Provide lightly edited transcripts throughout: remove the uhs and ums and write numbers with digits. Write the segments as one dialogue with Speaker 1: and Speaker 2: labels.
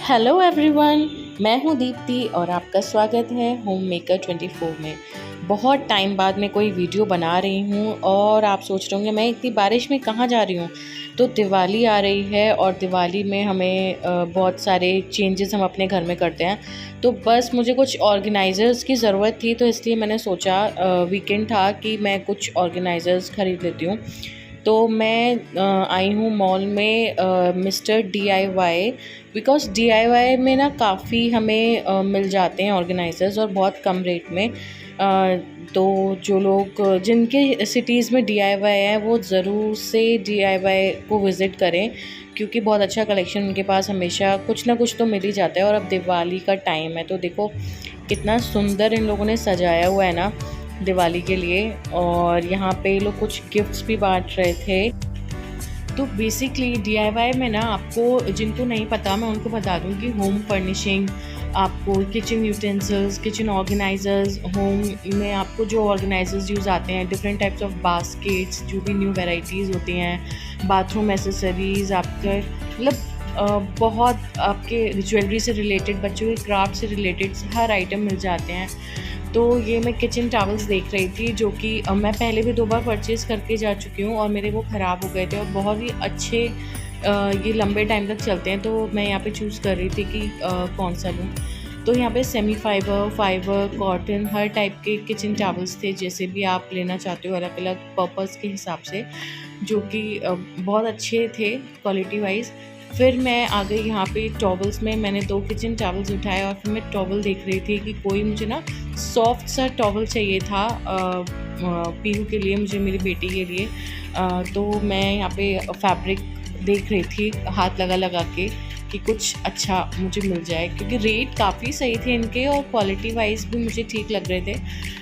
Speaker 1: Hello everyone, मैं हूँ दीप्ति और आपका स्वागत है होम मेकर 24 में। बहुत टाइम बाद मैं कोई वीडियो बना रही हूँ और आप सोच रहे होंगे मैं इतनी बारिश में कहाँ जा रही हूँ। तो दिवाली आ रही है और दिवाली में हमें बहुत सारे चेंजेस हम अपने घर में करते हैं। तो बस मुझे कुछ ऑर्गेनाइज़र्स की ज़रूरत थी, तो इसलिए मैंने सोचा वीकेंड था कि मैं कुछ ऑर्गेनाइज़र्स ख़रीद लेती हूँ। तो मैं आई हूँ मॉल में मिस्टर DIY, बिकॉज़ DIY में ना काफ़ी हमें मिल जाते हैं ऑर्गेनाइज़र्स और बहुत कम रेट में। तो जो लोग जिनके सिटीज़ में DIY है वो ज़रूर से DIY को विज़िट करें, क्योंकि बहुत अच्छा कलेक्शन उनके पास हमेशा कुछ ना कुछ तो मिल ही जाता है। और अब दिवाली का टाइम है तो देखो कितना सुंदर इन लोगों ने सजाया हुआ है ना दिवाली के लिए। और यहाँ पे लोग कुछ गिफ्ट्स भी बांट रहे थे। तो बेसिकली DIY में ना आपको जिनको नहीं पता मैं उनको बता दूँ कि होम फर्निशिंग, आपको kitchen utensils, kitchen organisers, home में आपको जो ऑर्गेनाइज़र्स यूज़ आते हैं, डिफरेंट टाइप्स ऑफ बास्केट्स, जो भी न्यू वैराइटीज़ होती हैं, बाथरूम एसेसरीज़, आपके मतलब बहुत आपके ज्वेलरी से रिलेटेड, बच्चों के क्राफ्ट से रिलेटेड हर आइटम मिल जाते हैं। तो ये मैं किचन टॉवल्स देख रही थी, जो कि मैं पहले भी 2 बार परचेज़ करके जा चुकी हूँ और मेरे वो ख़राब हो गए थे और बहुत ही अच्छे ये लंबे टाइम तक चलते हैं। तो मैं यहाँ पे चूज़ कर रही थी कि कौन सा लूँ। तो यहाँ पे सेमी फाइबर, फाइबर, कॉटन, हर टाइप के किचन टॉवल्स थे, जैसे भी आप लेना चाहते हो अलग-अलग पर्पज़ के हिसाब से, जो कि बहुत अच्छे थे क्वालिटी वाइज़। फिर मैं आ गई यहाँ पे टॉवल्स में, मैंने 2 किचन टॉवल्स उठाए और फिर मैं टॉवल देख रही थी कि कोई मुझे ना सॉफ्ट सा टॉवल चाहिए था पीहू के लिए, मुझे मेरी बेटी के लिए। तो मैं यहाँ पे फैब्रिक देख रही थी हाथ लगा लगा के कि कुछ अच्छा मुझे मिल जाए, क्योंकि रेट काफ़ी सही थे इनके और क्वालिटी वाइज भी मुझे ठीक लग रहे थे।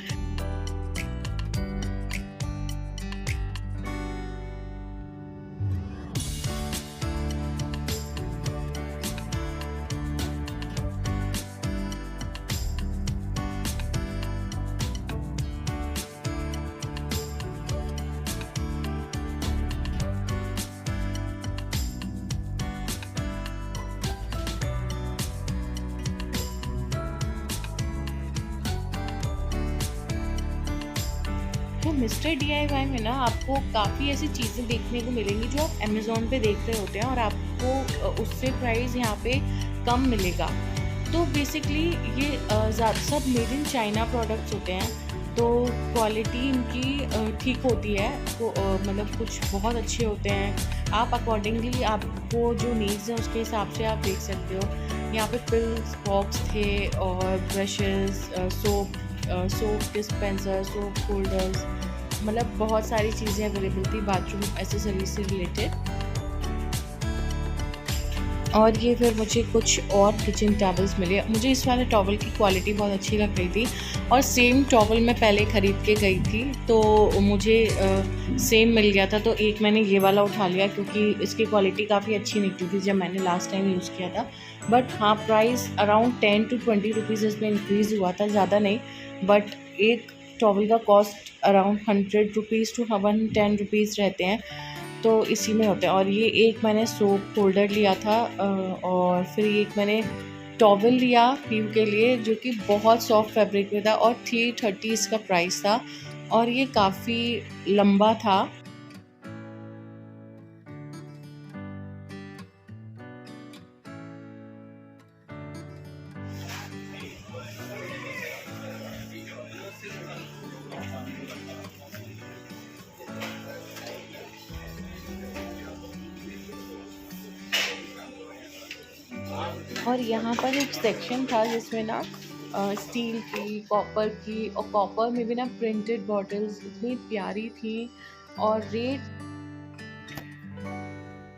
Speaker 1: तो मिस्टर DIY में ना आपको काफ़ी ऐसी चीज़ें देखने को मिलेंगी जो आप अमेज़ॉन पे देख रहे होते हैं और आपको उससे प्राइस यहाँ पे कम मिलेगा। तो बेसिकली ये सब मेड इन चाइना प्रोडक्ट्स होते हैं, तो क्वालिटी इनकी ठीक होती है। तो मतलब कुछ बहुत अच्छे होते हैं। आप अकॉर्डिंगली आपको जो नीड्स हैं उसके हिसाब से आप देख सकते हो। यहाँ पे पिल्स बॉक्स थे और brushes, soap dispenser, soap holders, मतलब बहुत सारी चीज़ें अवेलेबल थी बाथरूम एसेसरीज से रिलेटेड। और ये फिर मुझे कुछ और किचन टॉवल्स मिले। मुझे इस वाले टॉवल की क्वालिटी बहुत अच्छी लग रही थी और सेम टॉवल मैं पहले ख़रीद के गई थी, तो मुझे सेम मिल गया था। तो एक मैंने ये वाला उठा लिया क्योंकि इसकी क्वालिटी काफ़ी अच्छी निकली थी जब मैंने लास्ट टाइम यूज़ किया था। बट हाँ, प्राइस अराउंड 10 to 20 रुपीज़ इसमें इंक्रीज़ हुआ था, ज़्यादा नहीं। बट एक टॉवल का cost around 100 rupees to 110 rupees रहते हैं, तो इसी में होते हैं। और ये एक मैंने सोप होल्डर लिया था और फिर एक मैंने टॉवल लिया पीहू के लिए, जो कि बहुत सॉफ्ट फैब्रिक में था और 330 इसका प्राइस था और ये काफ़ी लंबा था। और यहाँ पर एक सेक्शन था जिसमें ना स्टील की, कॉपर की, और कॉपर में भी ना प्रिंटेड बॉटल्स इतनी प्यारी थी और रेट।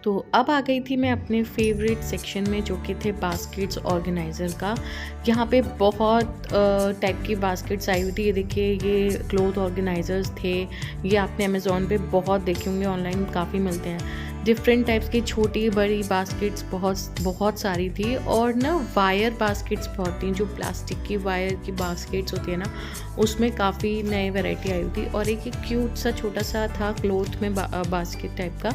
Speaker 1: तो अब आ गई थी मैं अपने फेवरेट सेक्शन में, जो कि थे बास्केट्स ऑर्गेनाइज़र का। यहाँ पे बहुत टाइप की बास्केट्स आई हुई थी। ये देखिए, ये क्लोथ ऑर्गेनाइज़र्स थे। ये आपने अमेज़ॉन पे बहुत देखे होंगे, ऑनलाइन काफ़ी मिलते हैं। डिफरेंट टाइप्स की छोटी बड़ी बास्केट्स बहुत सारी थी, और ना वायर बास्केट्स बहुत थी, जो प्लास्टिक की वायर की बास्केट्स होती है ना, उसमें काफ़ी नए वैरायटी आई हुई थी। और एक क्यूट सा छोटा सा था क्लोथ में बास्केट टाइप का,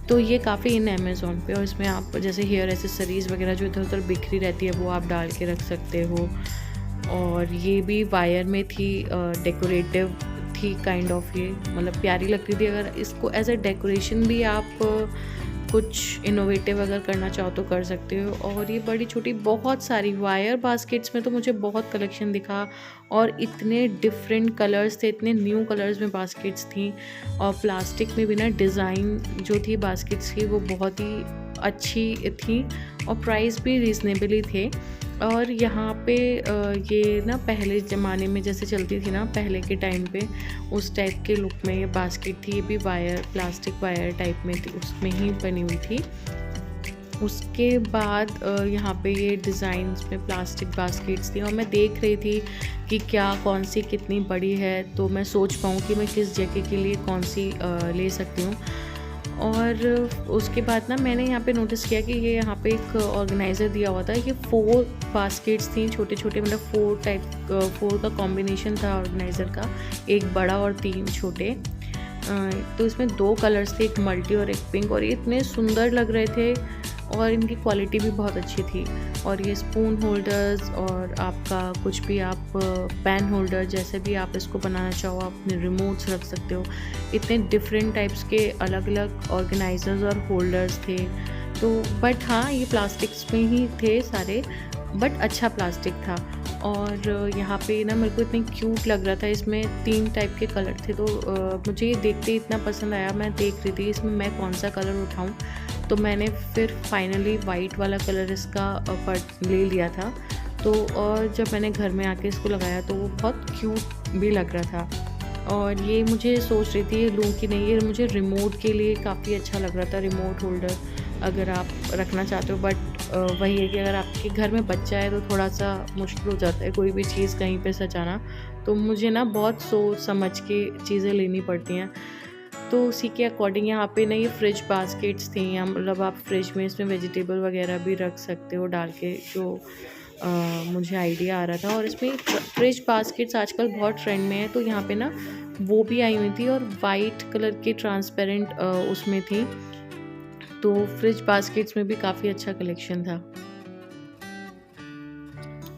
Speaker 1: तो ये काफ़ी इन अमेज़ोन पे। और इसमें आप जैसे हेयर एसेसरीज़ वगैरह जो इधर उधर बिखरी रहती है वो आप डाल के रख सकते हो। और ये भी वायर में थी, डेकोरेटिव थी काइंड ऑफ, ये मतलब प्यारी लगती थी। अगर इसको एज अ डेकोरेशन भी आप कुछ इनोवेटिव अगर करना चाहो तो कर सकते हो। और ये बड़ी छोटी बहुत सारी वायर बास्केट्स में तो मुझे बहुत कलेक्शन दिखा, और इतने डिफरेंट कलर्स थे, इतने न्यू कलर्स में बास्केट्स थी। और प्लास्टिक में भी ना डिज़ाइन जो थी बास्केट्स की वो बहुत ही अच्छी थी, और प्राइस भी रीज़नेबली थे। और यहाँ पे ये ना पहले ज़माने में जैसे चलती थी ना पहले के टाइम पे, उस टाइप के लुक में ये बास्केट थी। ये भी वायर, प्लास्टिक वायर टाइप में थी, उसमें ही बनी हुई थी। उसके बाद यहाँ पे ये डिज़ाइंस में प्लास्टिक बास्केट्स थी, और मैं देख रही थी कि क्या कौन सी कितनी बड़ी है, तो मैं सोच पाऊँ कि मैं किस जगह के लिए कौन सी ले सकती हूँ। और उसके बाद ना मैंने यहाँ पे नोटिस किया कि ये यहाँ पे एक ऑर्गेनाइज़र दिया हुआ था। ये 4 बास्केट्स थी छोटे छोटे, मतलब 4 का कॉम्बिनेशन था ऑर्गेनाइज़र का, एक बड़ा और 3 छोटे। तो इसमें 2 कलर्स थे, एक मल्टी और एक पिंक, और ये इतने सुंदर लग रहे थे, और इनकी क्वालिटी भी बहुत अच्छी थी। और ये स्पून होल्डर्स और आपका कुछ भी आप पेन होल्डर जैसे भी आप इसको बनाना चाहो, आप अपने रिमोट्स रख सकते हो। इतने डिफरेंट टाइप्स के अलग अलग ऑर्गेनाइजर्स और होल्डर्स थे। तो बट हाँ, ये प्लास्टिक्स में ही थे सारे, बट अच्छा प्लास्टिक था। और यहाँ पे ना मेरे को इतनी क्यूट लग रहा था, इसमें 3 टाइप के कलर थे। तो मुझे ये देखते ही इतना पसंद आया, मैं देख रही थी इसमें मैं कौन सा कलर उठाऊं। तो मैंने फिर फाइनली वाइट वाला कलर इसका ले लिया था। तो और जब मैंने घर में आके इसको लगाया तो वो बहुत क्यूट भी लग रहा था। और ये मुझे सोच रही थी लूँ कि नहीं, ये मुझे रिमोट के लिए काफ़ी अच्छा लग रहा था, रिमोट होल्डर अगर आप रखना चाहते हो। बट वही है कि अगर आपके घर में बच्चा है तो थोड़ा सा मुश्किल हो जाता है कोई भी चीज़ कहीं पे सजाना। तो मुझे ना बहुत सोच समझ के चीज़ें लेनी पड़ती हैं। तो उसी के अकॉर्डिंग यहाँ पे ना ये फ्रिज बास्केट्स थी, या मतलब आप फ्रिज में इसमें वेजिटेबल वगैरह भी रख सकते हो डाल के, जो मुझे आइडिया आ रहा था। और इसमें फ्रिज बास्केट्स आजकल बहुत ट्रेंड में है, तो यहाँ पे ना वो भी आई हुई थी, और वाइट कलर के ट्रांसपेरेंट उसमें थी। तो फ्रिज बास्केट्स में भी काफ़ी अच्छा कलेक्शन था।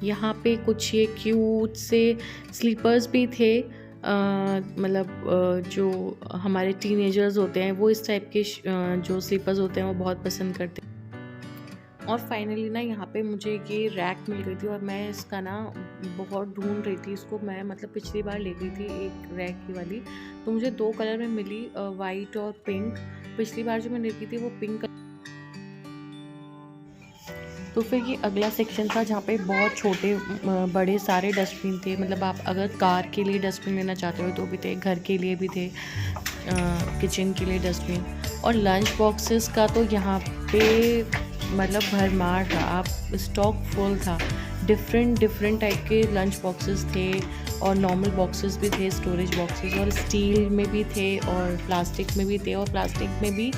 Speaker 1: यहाँ पे कुछ ये क्यूट से स्लीपर्स भी थे, मतलब जो हमारे टीनेजर्स होते हैं वो इस टाइप के जो स्लीपर्स होते हैं वो बहुत पसंद करते हैं। और फाइनली ना यहाँ पे मुझे ये रैक मिल गई थी, और मैं इसका ना बहुत ढूंढ रही थी इसको। मैं मतलब पिछली बार ले गई थी एक रैक की वाली, तो मुझे 2 कलर में मिली, वाइट और पिंक। पिछली बार जो मैं ले गई थी वो पिंक। तो फिर ये अगला सेक्शन था जहाँ पे बहुत छोटे बड़े सारे डस्टबिन थे। मतलब आप अगर कार के लिए डस्टबिन लेना चाहते हो तो भी थे, घर के लिए भी थे, किचन के लिए डस्टबिन। और लंच बॉक्सेस का तो यहाँ पे मतलब भरमार था, आप स्टॉक फुल था। डिफरेंट टाइप के लंच बॉक्सेस थे, और नॉर्मल बॉक्सेस भी थे, स्टोरेज बॉक्सेस, और स्टील में भी थे और प्लास्टिक में भी थे, और प्लास्टिक में भी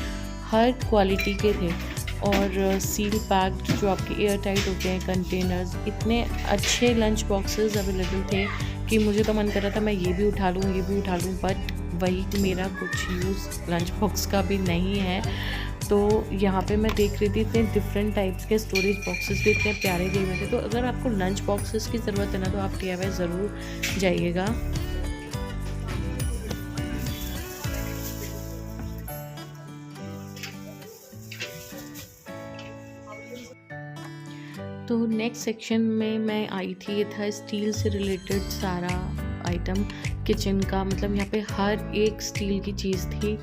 Speaker 1: हर क्वालिटी के थे। और सील पैक्ड जो आपके एयर टाइट होते हैं कंटेनर्स, इतने अच्छे लंच बॉक्सेस अवेलेबल थे कि मुझे तो मन कर रहा था मैं ये भी उठा लूँ, ये भी उठा लूँ। बट वही मेरा कुछ यूज़ लंच बॉक्स का भी नहीं है। तो यहाँ पे मैं देख रही थी इतने डिफरेंट टाइप्स के स्टोरेज बॉक्सेस भी इतने प्यारे दिए हुए थे। तो अगर आपको लंच बॉक्सेस की ज़रूरत है ना, तो आप DIY ज़रूर जाइएगा। तो नेक्स्ट सेक्शन में मैं आई थी, ये था स्टील से रिलेटेड सारा आइटम किचन का। मतलब यहाँ पे हर एक स्टील की चीज़ थी।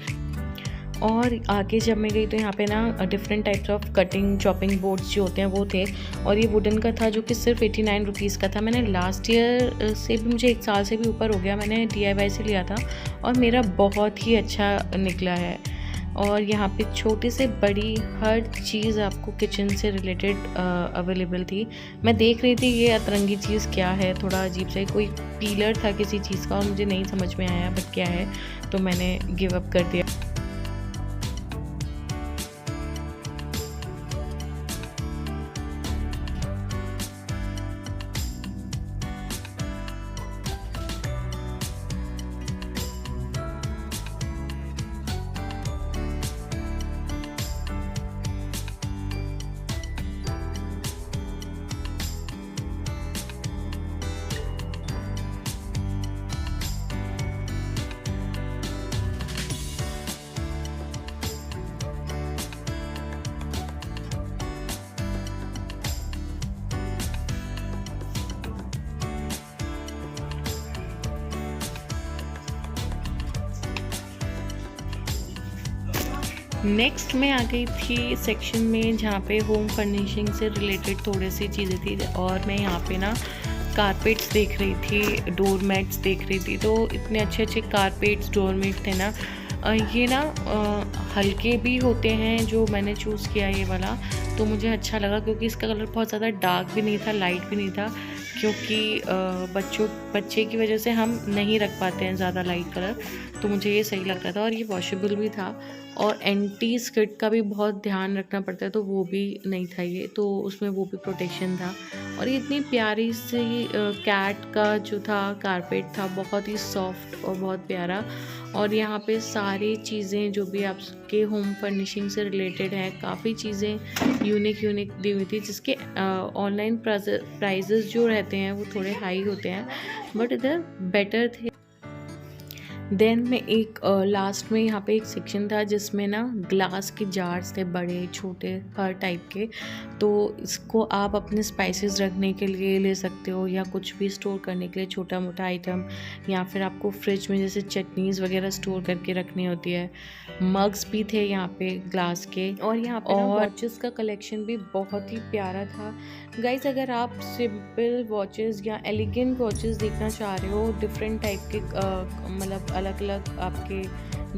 Speaker 1: और आगे जब मैं गई तो यहाँ पे ना different types of cutting chopping boards जो होते हैं वो थे। और ये वुडन का था जो कि सिर्फ 89 रुपीज़ का था। मैंने लास्ट ईयर से भी, मुझे 1 साल से भी ऊपर हो गया, मैंने DIY से लिया था, और मेरा बहुत ही अच्छा निकला है। और यहाँ पे छोटी से बड़ी हर चीज़ आपको किचन से रिलेटेड अवेलेबल थी। मैं देख रही थी ये अतरंगी चीज़ क्या है, थोड़ा अजीब सा, कोई पीलर था किसी चीज़ का, और मुझे नहीं समझ में आया बट क्या है, तो मैंने गिव अप कर दिया। नेक्स्ट मैं आ गई थी सेक्शन में जहाँ पे होम फर्निशिंग से रिलेटेड थोड़ी सी चीज़ें थी, और मैं यहाँ पे ना कारपेट्स देख रही थी, डोर मैट्स देख रही थी। तो इतने अच्छे अच्छे कारपेट्स, डोर मैट थे ना। ये ना हल्के भी होते हैं, जो मैंने चूज़ किया ये वाला, तो मुझे अच्छा लगा क्योंकि इसका कलर बहुत ज़्यादा डार्क भी नहीं था, लाइट भी नहीं था, क्योंकि बच्चे की वजह से हम नहीं रख पाते हैं ज़्यादा लाइट कलर, तो मुझे ये सही लग रहा था। और ये वॉशेबल भी था, और एंटी स्किड का भी बहुत ध्यान रखना पड़ता है, तो वो भी नहीं था ये, तो उसमें वो भी प्रोटेक्शन था। और ये इतनी प्यारी सी कैट का जो था कारपेट था, बहुत ही सॉफ्ट और बहुत प्यारा। और यहाँ पे सारी चीज़ें जो भी आपके होम फर्निशिंग से रिलेटेड है, काफ़ी चीज़ें यूनिक दी हुई थी, जिसके ऑनलाइन प्राइजेस जो रहते हैं वो थोड़े हाई होते हैं, बट इधर बेटर थे। देन में एक लास्ट में यहाँ पे एक सेक्शन था जिसमें ना ग्लास के जार्स थे, बड़े छोटे हर टाइप के। तो इसको आप अपने स्पाइसेस रखने के लिए ले सकते हो, या कुछ भी स्टोर करने के लिए छोटा मोटा आइटम, या फिर आपको फ्रिज में जैसे चटनीज़ वगैरह स्टोर करके रखनी होती है। मग्स भी थे यहाँ पे ग्लास के, और यहाँ पे वॉचेस का कलेक्शन भी बहुत ही प्यारा था। गाइस, अगर आप सिंपल वॉचेस या एलिगेंट वॉचेस देखना चाह रहे हो, डिफरेंट टाइप के मतलब अलग अलग आपके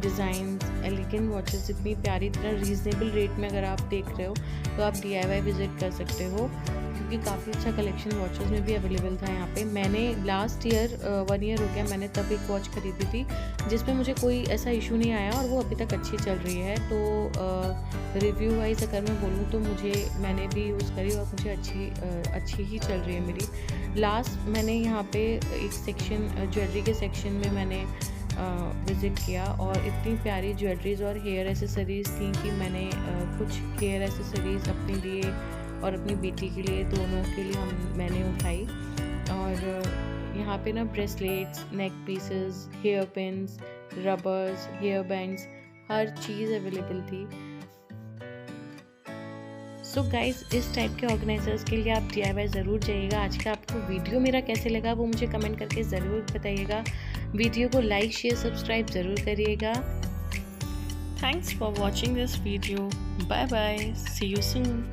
Speaker 1: डिज़ाइन एलिगेंट वॉचेस इतनी प्यारी इतना रीज़नेबल रेट में अगर आप देख रहे हो, तो आप DIY विज़िट कर सकते हो, क्योंकि काफ़ी अच्छा कलेक्शन वॉचेस में भी अवेलेबल था यहाँ पे। मैंने लास्ट ईयर 1 ईयर हो गया, मैंने तब एक वॉच खरीदी थी जिसमें मुझे कोई ऐसा इशू नहीं आया, और वो अभी तक अच्छी चल रही है। तो रिव्यू वाइज अगर मैं बोलूँ तो मैंने भी यूज़ करी और मुझे अच्छी ही चल रही है मेरी। लास्ट मैंने यहाँ पे एक सेक्शन ज्वेलरी के सेक्शन में मैंने विज़िट किया, और इतनी प्यारी ज्वेलरीज और हेयर एसेसरीज़ थी कि मैंने कुछ हेयर एसेसरीज़ अपने लिए और अपनी बेटी के लिए, दोनों के लिए मैंने उठाई। और यहाँ पे ना bracelets, neck pieces, hair pins, rubbers, hair bands, हर चीज़ अवेलेबल थी। सो गाइस, इस टाइप के ऑर्गेनाइजर्स के लिए आप DIY ज़रूर जाइएगा। आज का आपको वीडियो मेरा कैसे लगा वो मुझे कमेंट करके ज़रूर बताइएगा। वीडियो को लाइक, शेयर, सब्सक्राइब ज़रूर करिएगा। Thanks for watching this video. Bye bye, see you soon.